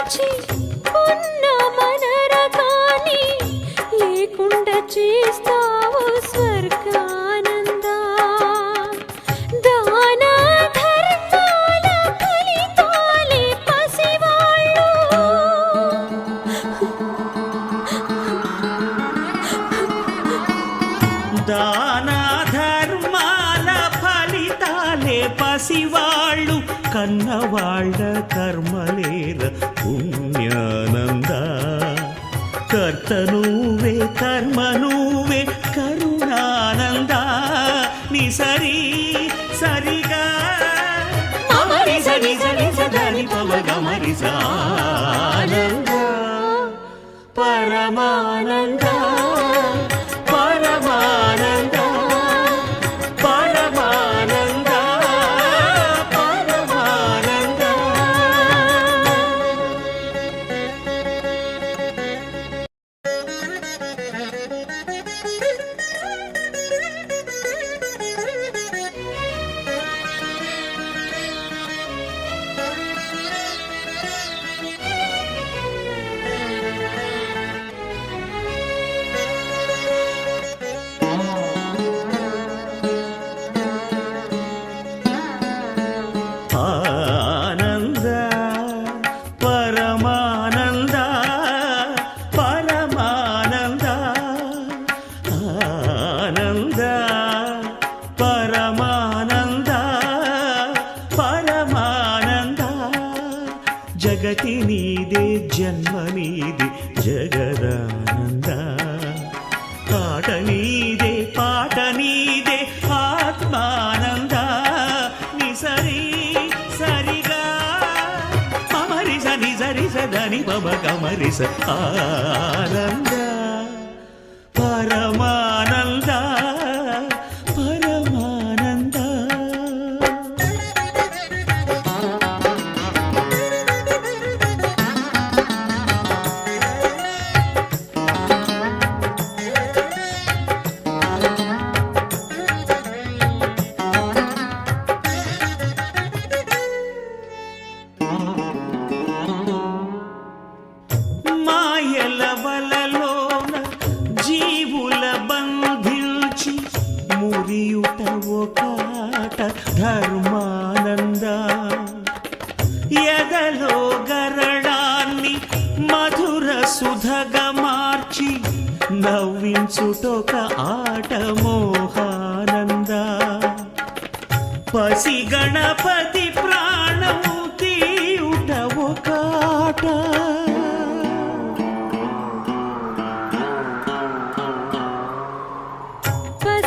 మార్చి ఉన్న మన రకాన్ని లేకుండా చేస్తావు స్వర్గానందా. దాన ధర్మాల ఫలితాలే పసివాళ్ళు. దాన ధర్మాల ఫలితాలే పసివాళ్ళు, కన్నవాళ్ళ కర్మలేర పుణ్యానంద. కర్త నువ్వే కర్మ నువ్వే కరుణానంద. ని సరి సరిగా మమరి సరి సరి సదని పవగమరి సానంద పరమానంద పరమానంద పరమానంద పరమానంద. ఆనంద పరమానంద పరమానంద ఆనంద పరమానంద పరమానంద. జగతి నీదే జన్మ నీది జగదానంద. ఆట నీదే పాట నీదే ఆత్మానంద. ని సరి సరిగా మమరి సని సరి సదని పమ కమరి స ఆనంద పరమానంద పరమానంద. మాయల వలలోన జీవుల బంధించి మురియుట ఒకాట ధర్మానంద. ఎదలో గరడాన్ని మధుర సుధగా మార్చి నవ్వించుటొక ఆట మోహానంద. పసి గణపతి ప్రాణము తీయుట ఒకాట